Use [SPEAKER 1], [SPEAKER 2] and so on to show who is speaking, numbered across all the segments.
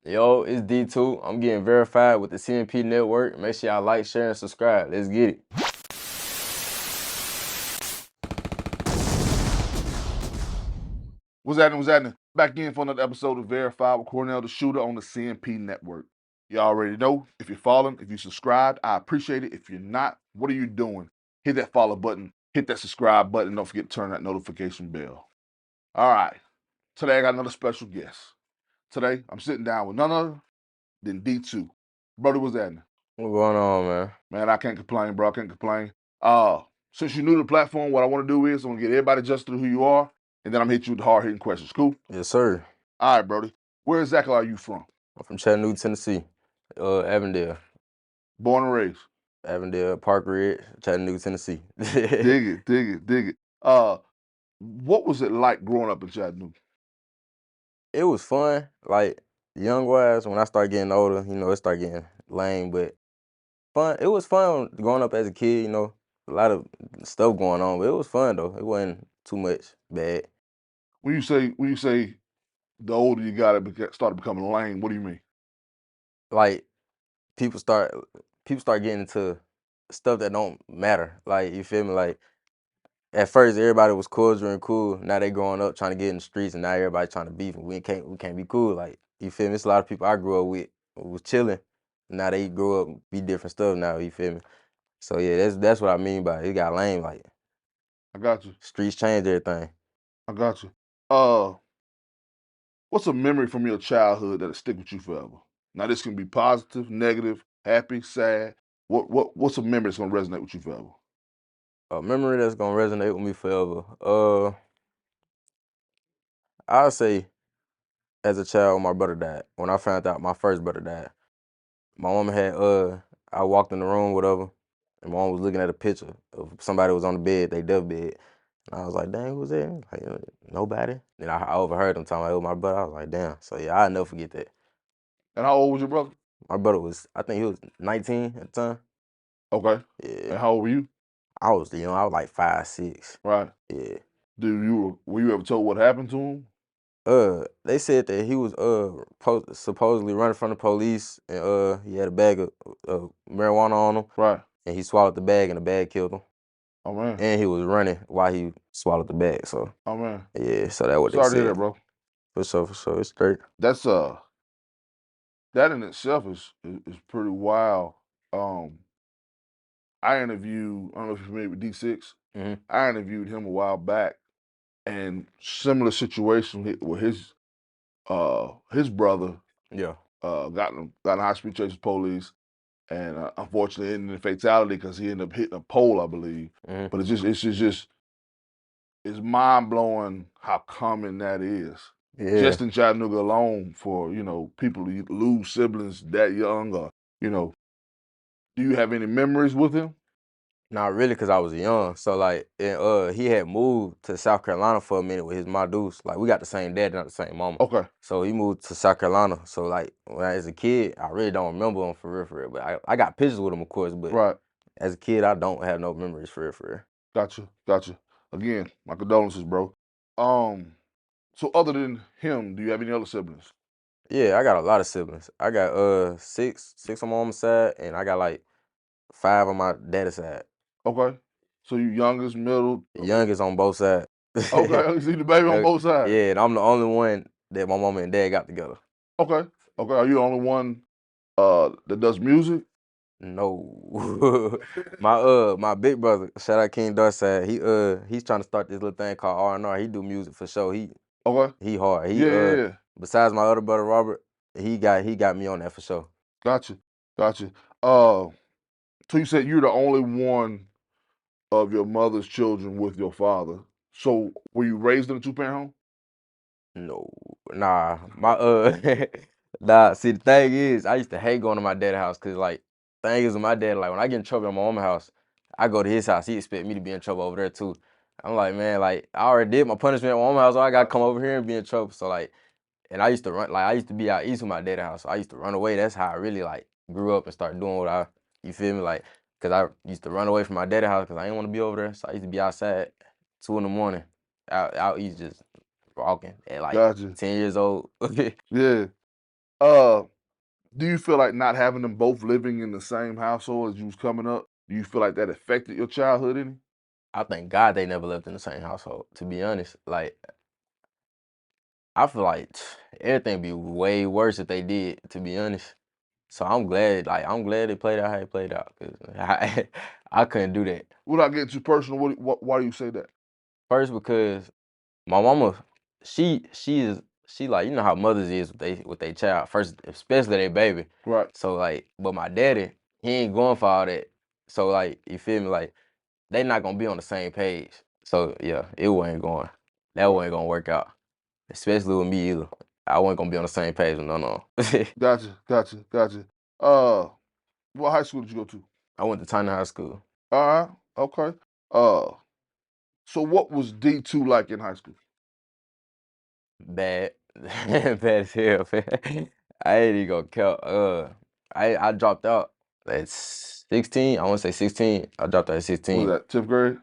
[SPEAKER 1] Yo, it's D2. I'm getting verified with the TheC&PNetwork. Make sure y'all like, share, and subscribe. Let's get it.
[SPEAKER 2] What's happening? What's happening? Back in for another episode of Verified with Cornell, the shooter on the TheC&PNetwork. You already know, if you're following, if you subscribed, I appreciate it. If you're not, what are you doing? Hit that follow button, hit that subscribe button, don't forget to turn that notification bell. All right, today I got another special guest. Today, I'm sitting down with none other than Dee2. Brody, what's happening?
[SPEAKER 1] What's going on, man?
[SPEAKER 2] Man, I can't complain, bro. I can't complain. Since you're new to the platform, what I want to do is I'm going to get everybody adjusted to who you are, and then I'm going to hit you with the hard-hitting questions. Cool?
[SPEAKER 1] Yes, sir.
[SPEAKER 2] All right, Brody. Where exactly are you from?
[SPEAKER 1] I'm from Chattanooga, Tennessee. Avondale.
[SPEAKER 2] Born and raised.
[SPEAKER 1] Avondale, Park Ridge, Chattanooga, Tennessee.
[SPEAKER 2] Dig it. What was it like growing up in Chattanooga?
[SPEAKER 1] It was fun. Like, young-wise, when I started getting older, it started getting lame, but fun. It was fun growing up as a kid, a lot of stuff going on, but it was fun, though. It wasn't too much bad.
[SPEAKER 2] When you say the older you got, it started becoming lame, what do you mean?
[SPEAKER 1] Like, people start getting into stuff that don't matter. Like, you feel me? Like, at first everybody was cordial and cool. Now they growing up trying to get in the streets, and now everybody trying to beef, and we can't be cool. Like, you feel me? It's a lot of people I grew up with was chilling. Now they grow up and be different stuff now. You feel me? So yeah, that's what I mean by it. It got lame. Like,
[SPEAKER 2] I got you.
[SPEAKER 1] streets changed everything.
[SPEAKER 2] I got you. What's a memory from your childhood that'll stick with you forever? Now this can be positive, negative, happy, sad. What's a memory that's gonna resonate with you forever?
[SPEAKER 1] A memory that's gonna resonate with me forever. I'll say, as a child, my brother died. When I found out my first brother died, my mama had I walked in the room, whatever, and my mom was looking at a picture of somebody who was on the bed, they death bed. And I was like, dang, who's that? Like, nobody. Then I overheard them talking about it was my brother. I was like, damn. So yeah, I'll never forget that.
[SPEAKER 2] And how old was your brother?
[SPEAKER 1] My brother was, I think he was 19 at the time.
[SPEAKER 2] Okay.
[SPEAKER 1] Yeah.
[SPEAKER 2] And how old were you?
[SPEAKER 1] I was like 5, 6.
[SPEAKER 2] Right.
[SPEAKER 1] Yeah.
[SPEAKER 2] Were you ever told what happened to him?
[SPEAKER 1] They said that he was supposedly running from the police, and he had a bag of marijuana on him.
[SPEAKER 2] Right.
[SPEAKER 1] And he swallowed the bag, and the bag killed him.
[SPEAKER 2] Oh man.
[SPEAKER 1] And he was running while he swallowed the bag. So
[SPEAKER 2] Oh man.
[SPEAKER 1] yeah, so that's what they
[SPEAKER 2] Sorry to hear
[SPEAKER 1] said.
[SPEAKER 2] that, bro.
[SPEAKER 1] For sure, it's straight.
[SPEAKER 2] That's that in itself is pretty wild. I don't know if you're familiar with D6.
[SPEAKER 1] Mhm.
[SPEAKER 2] I interviewed him a while back, and similar situation with his brother
[SPEAKER 1] Yeah.
[SPEAKER 2] got in a high speed chase with police, and unfortunately ended in fatality because he ended up hitting a pole, I believe.
[SPEAKER 1] Mhm.
[SPEAKER 2] But it's mind blowing how common that is.
[SPEAKER 1] Yeah.
[SPEAKER 2] Just in Chattanooga alone, for people to lose siblings that young, or do you have any memories with him?
[SPEAKER 1] Not really, cause I was young. So like, and he had moved to South Carolina for a minute with his my dudes. Like, we got the same dad, not the same mama.
[SPEAKER 2] Okay.
[SPEAKER 1] So he moved to South Carolina. So like, when I was a kid, I really don't remember him for real. But I got pictures with him, of course. But
[SPEAKER 2] Right.
[SPEAKER 1] as a kid, I don't have no memories for real.
[SPEAKER 2] Gotcha. Again, my condolences, bro. So other than him, do you have any other siblings?
[SPEAKER 1] Yeah, I got a lot of siblings. I got six on my mom's side, and I got like 5 on my daddy's side.
[SPEAKER 2] Okay. So you youngest, middle?
[SPEAKER 1] Youngest on both sides.
[SPEAKER 2] Okay, you see the baby on both sides?
[SPEAKER 1] Yeah, and I'm the only one that my mama and dad got together.
[SPEAKER 2] Okay. Are you the only one that does music?
[SPEAKER 1] No. My big brother, shout out King Dorside, he's trying to start this little thing called R&R. He do music for sure.
[SPEAKER 2] Okay.
[SPEAKER 1] He hard.
[SPEAKER 2] Yeah.
[SPEAKER 1] Besides my other brother Robert, he got me on that for sure.
[SPEAKER 2] Gotcha. So you said you're the only one of your mother's children with your father. So were you raised in a two-parent home?
[SPEAKER 1] No, nah, nah. See, the thing is, I used to hate going to my dad's house, cause like, thing is with my dad, like when I get in trouble at my mama's house, I go to his house. He expect me to be in trouble over there too. I'm like, man, like I already did my punishment at my mama's house, so I gotta come over here and be in trouble. So like, and I used to run, like I used to be out east with my dad's house, so I used to run away. That's how I really like grew up and started doing you feel me, like, cause I used to run away from my dad's house, cause I didn't want to be over there. So I used to be outside 2 in the morning, out east just walking at like
[SPEAKER 2] Gotcha.
[SPEAKER 1] 10 years old.
[SPEAKER 2] Yeah. Do you feel like not having them both living in the same household as you was coming up, do you feel like that affected your childhood any?
[SPEAKER 1] I thank God they never lived in the same household. To be honest, like I feel like everything be way worse if they did. To be honest, so I'm glad. Like I'm glad it played out how it played out because I couldn't do that.
[SPEAKER 2] Without getting too personal, why do you say that?
[SPEAKER 1] First because my mama, she like you know how mothers is with they child first, especially their baby.
[SPEAKER 2] Right.
[SPEAKER 1] So like, but my daddy, he ain't going for all that. So like, you feel me? Like they not gonna be on the same page. So yeah, it wasn't going. That wasn't gonna work out, especially with me either. I wasn't gonna be on the same page with no.
[SPEAKER 2] Gotcha. What high school did you go to?
[SPEAKER 1] I went to China High School.
[SPEAKER 2] All right. Okay. Uh, so what was D2 like in high school?
[SPEAKER 1] Bad, bad as hell, man. I ain't even gonna count. I dropped out at 16. I want to say 16. I dropped out at
[SPEAKER 2] Was
[SPEAKER 1] 16.
[SPEAKER 2] that 10th grade?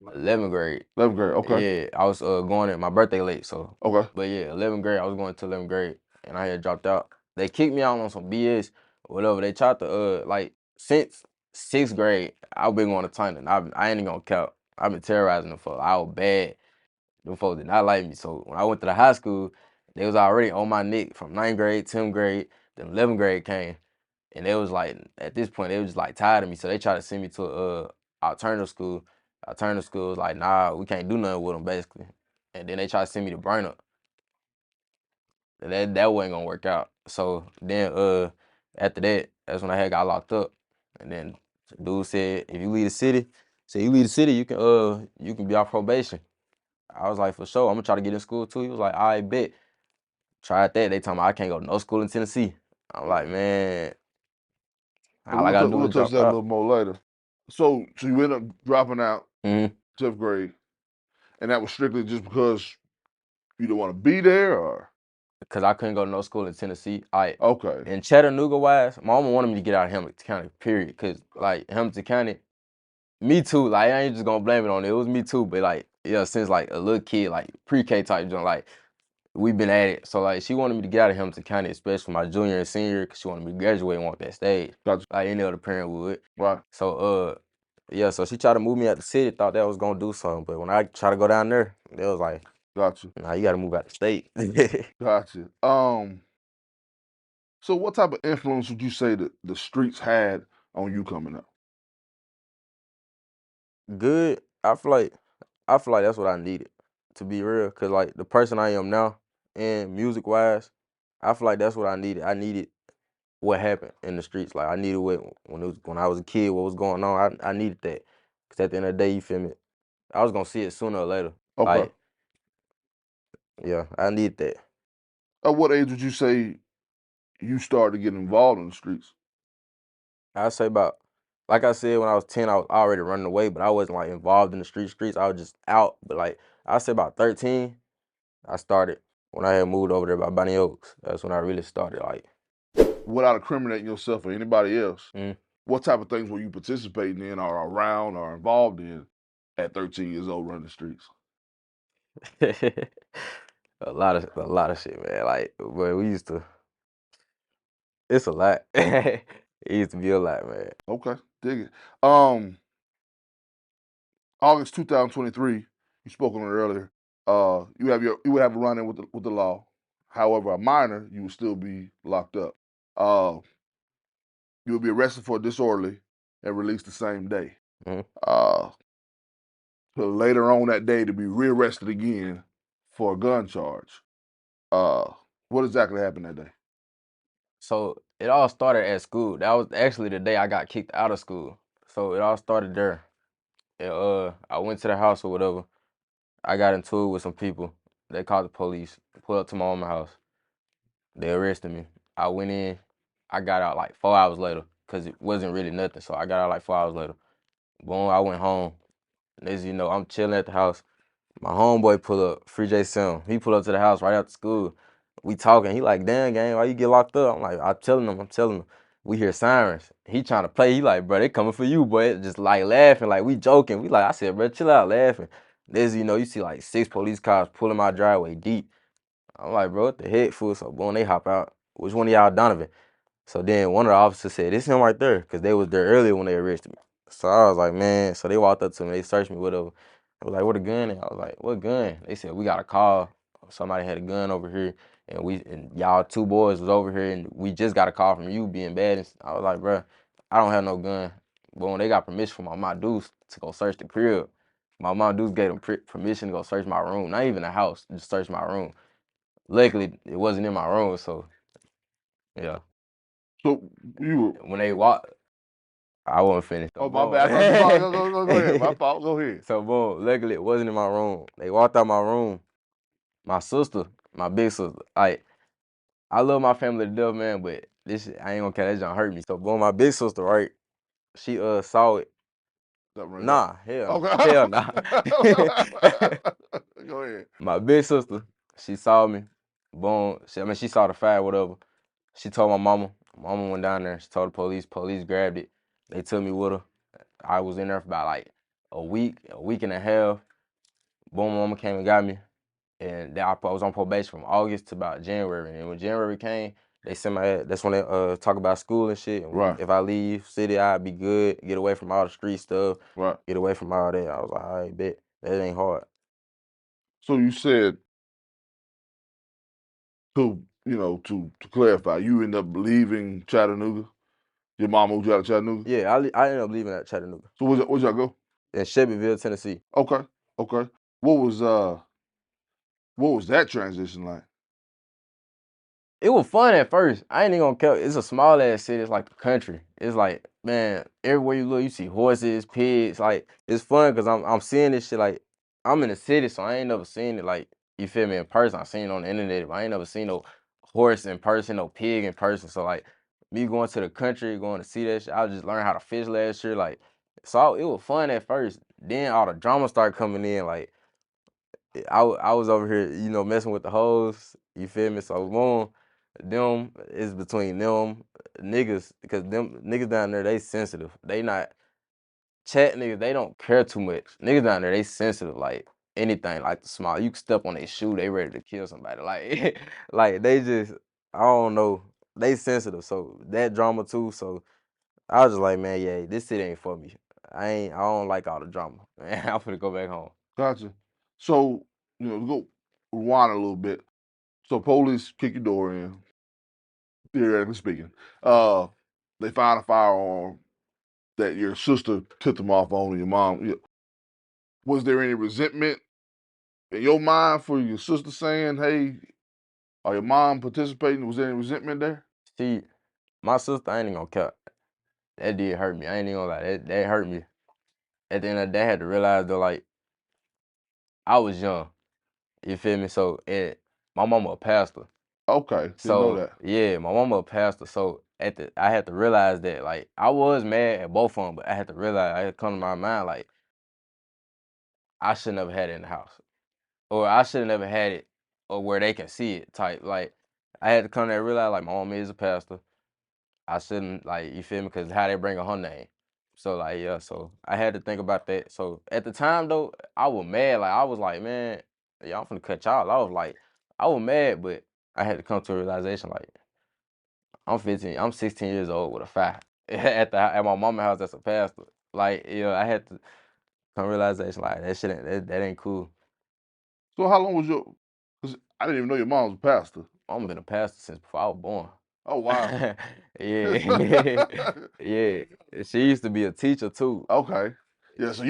[SPEAKER 1] 11th grade.
[SPEAKER 2] 11th grade. Okay.
[SPEAKER 1] Yeah, I was going at my birthday late, so.
[SPEAKER 2] Okay.
[SPEAKER 1] But yeah, 11th grade. I was going to 11th grade, and I had dropped out. They kicked me out on some BS or whatever. They tried to like since 6th grade. I've been going to China. I ain't even gonna count. I've been terrorizing them for. I was bad. Them folks did not like me. So when I went to the high school, they was already on my neck from 9th grade, 10th grade, then 11th grade came. And they was like, at this point, they was like tired of me. So they tried to send me to alternative school. Alternative school was like, nah, we can't do nothing with them, basically. And then they tried to send me to burn up. That wasn't gonna work out. So then after that, that's when I had got locked up. And then the dude said, if you leave the city, you can be off probation. I was like, for sure, I'm gonna try to get in school too. He was like, I bet. Tried that. They told me I can't go to no school in Tennessee. I'm like, man,
[SPEAKER 2] And
[SPEAKER 1] all I gotta do
[SPEAKER 2] we'll
[SPEAKER 1] is
[SPEAKER 2] touch
[SPEAKER 1] drop
[SPEAKER 2] that a little
[SPEAKER 1] out.
[SPEAKER 2] more later. So you ended up dropping out
[SPEAKER 1] Mm-hmm.
[SPEAKER 2] 10th grade, and that was strictly just because you didn't want to be there, or
[SPEAKER 1] Because I couldn't go to no school in Tennessee.
[SPEAKER 2] okay,
[SPEAKER 1] In Chattanooga wise, my mama wanted me to get out of Hamilton County, period. Cause like Hamilton County, me too. Like I ain't just gonna blame it on it. It was me too. But like, yeah, since like a little kid, like pre-K type joint, like we've been at it. So like she wanted me to get out of Hamilton County, especially my junior and senior, because she wanted me to graduate and walk that stage.
[SPEAKER 2] gotcha.
[SPEAKER 1] Like any other parent would.
[SPEAKER 2] Right,
[SPEAKER 1] So yeah, so she tried to move me out the city, thought that was gonna do something. But when I tried to go down there, they was like,
[SPEAKER 2] gotcha,
[SPEAKER 1] nah, you gotta move out the state.
[SPEAKER 2] gotcha. So what type of influence would you say that the streets had on you coming up?
[SPEAKER 1] Good. I feel like that's what I needed, to be real. Cause like the person I am now and music wise, I feel like that's what I needed. I needed what happened in the streets. Like I needed when I was a kid, what was going on. I needed that. Cause at the end of the day, you feel me? I was gonna see it sooner or later.
[SPEAKER 2] Okay.
[SPEAKER 1] Like, yeah, I need that.
[SPEAKER 2] At what age would you say you started to get involved in the streets?
[SPEAKER 1] I'd say about, like I said, when I was 10, I was already running away, but I wasn't like involved in the streets. I was just out. But like I say about 13, I started when I had moved over there by Bunny Oaks. That's when I really started. Like,
[SPEAKER 2] Without incriminating yourself or anybody else,
[SPEAKER 1] mm.
[SPEAKER 2] what type of things were you participating in or around or involved in at 13 years old running the streets?
[SPEAKER 1] a lot of shit, man. Like, boy, we used to. It's a lot. It used to be a lot, man.
[SPEAKER 2] Okay, dig it. August 2023, you spoke on it earlier. You would have a run in with the law. However, a minor, you would still be locked up. Uh, you would be arrested for disorderly and released the same day.
[SPEAKER 1] Mhm.
[SPEAKER 2] Uh, so later on that day to be rearrested again for a gun charge. Uh, what exactly happened that day?
[SPEAKER 1] So it all started at school. That was actually the day I got kicked out of school. So it all started there. And, I went to the house or whatever. I got into it with some people. They called the police, pulled up to my mama's house. They arrested me. I went in. I got out like 4 hours later because it wasn't really nothing. So I got out like 4 hours later. Boom, I went home. As you know, I'm chilling at the house. My homeboy pull up, Free J Sim. He pull up to the house right after school. We talking. He like, damn, gang, why you get locked up? I'm like, I'm telling him. We hear sirens. He trying to play. He like, bro, they coming for you, boy. Just like laughing, like we joking. We like, I said, bro, chill out, laughing. This, you see like 6 police cars pulling my driveway deep. I'm like, bro, what the heck, fool? So boom, they hop out. which one of y'all Donovan? So then one of the officers said, "This him right there," because they was there earlier when they arrested me. So I was like, man. So they walked up to me, they searched me, whatever. I was like, "What a gun?" And I was like, "What gun?" They said, "We got a call. Somebody had a gun over here, and y'all two boys was over here, and we just got a call from you being bad." And I was like, "Bruh, I don't have no gun." But when they got permission from my mom Deuce to go search the crib, my mom Deuce gave them permission to go search my room, not even the house, just search my room. Luckily, it wasn't in my room, so yeah.
[SPEAKER 2] So you were.
[SPEAKER 1] When they walked, I wasn't finished though.
[SPEAKER 2] Oh, my bad. I thought you saw. Go ahead. My
[SPEAKER 1] Boom.
[SPEAKER 2] fault. Go ahead.
[SPEAKER 1] So boom, luckily it wasn't in my room. They walked out my room. My sister, my big sister, like I love my family to death, man, but this shit, I ain't gonna care, that junk hurt me. So boom, my big sister, right? She saw it.
[SPEAKER 2] Something right
[SPEAKER 1] Nah, hell no.
[SPEAKER 2] Okay.
[SPEAKER 1] Hell nah.
[SPEAKER 2] Go ahead.
[SPEAKER 1] My big sister, she saw me. Boom. She saw the fire, whatever. She told my mama. Mama went down there. She told the police. Police grabbed it. They took me with her. I was in there for about like a week and a half. Boom, mama came and got me. And then I was on probation from August to about January. And when January came, they sent my ass. That's when they talk about school and shit. And
[SPEAKER 2] Right.
[SPEAKER 1] if I leave city, I'd be good. Get away from all the street stuff.
[SPEAKER 2] Right.
[SPEAKER 1] Get away from all that. I was like, all right, bet. That ain't hard.
[SPEAKER 2] So you said to clarify, you end up leaving Chattanooga. Your mom moved you out of Chattanooga.
[SPEAKER 1] Yeah, I ended up leaving at Chattanooga.
[SPEAKER 2] So where'd y'all go?
[SPEAKER 1] In Shelbyville, Tennessee.
[SPEAKER 2] Okay. Okay. What was uh what was that transition like?
[SPEAKER 1] It was fun at first. I ain't even gonna care. It's a small ass city. It's like the country. It's like, man, everywhere you look, you see horses, pigs. Like, it's fun because I'm seeing this shit. Like, I'm in the city, so I ain't never seen it. Like, you feel me, in person. I seen it on the internet, but I ain't never seen no horse in person, no pig in person. So like, me going to the country, going to see that shit, I just learned how to fish last year. Like, so it was fun at first. Then all the drama started coming in. Like, I was over here, messing with the hoes. You feel me? So boom, them is between them niggas because them niggas down there they sensitive. They not chat niggas. They don't care too much. Niggas down there they sensitive. Like anything, like the small. You can step on their shoe, they ready to kill somebody. Like like they just I don't know. They sensitive. So that drama too. So I was just like, man, yeah, this shit ain't for me. I don't like all the drama. Man, I'm finna go back home.
[SPEAKER 2] Gotcha. So, go rewind a little bit. So police kick your door in, theoretically speaking. They find a firearm that your sister tipped them off on, and your mom. Was there any resentment in your mind for your sister saying, "Hey, are your mom participating?" Was there any resentment there?
[SPEAKER 1] See, my sister, I ain't even gonna care. That did hurt me. I ain't even gonna lie. That hurt me. At the end of the day, I had to realize though, like, I was young. You feel me? So, my mama a pastor.
[SPEAKER 2] Okay, didn't know
[SPEAKER 1] So,
[SPEAKER 2] that.
[SPEAKER 1] yeah, my mama a pastor. So, I had to realize that, like, I was mad at both of them, but I had to realize, I had to come to my mind, like, I should never had it in the house. Or I should have never had it or where they can see it type. Like, I had to come there and realize, like, my mama is a pastor. I shouldn't like you feel me because how they bring her name. So like yeah, so I had to think about that. So at the time though, I was mad. Like I was like, man, y'all finna cut y'all. I was like, I was mad, but I had to come to a realization like I'm 15, I'm 16 years old with a fire at my mama's house as a pastor. Like I had to come to realization like that shit that ain't cool.
[SPEAKER 2] So how long was your? Because I didn't even know your mom was a pastor.
[SPEAKER 1] Mama been a pastor since before I was born.
[SPEAKER 2] Oh wow.
[SPEAKER 1] Yeah, yeah. She used to be a teacher too.
[SPEAKER 2] Okay. Yeah. So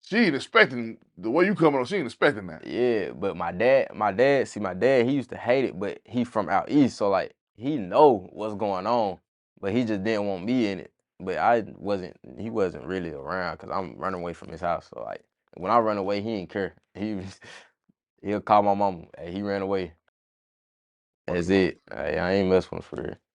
[SPEAKER 2] she ain't expecting the way you coming on. She ain't expecting that.
[SPEAKER 1] Yeah, but see, my dad, he used to hate it, but he from out east, so like he know what's going on, but he just didn't want me in it. But he wasn't really around because I'm running away from his house. So like when I run away, he ain't care. He'll call my mama. Hey, he ran away.
[SPEAKER 2] Right,
[SPEAKER 1] That's
[SPEAKER 2] right.
[SPEAKER 1] it. Hey, I ain't mess with him for real.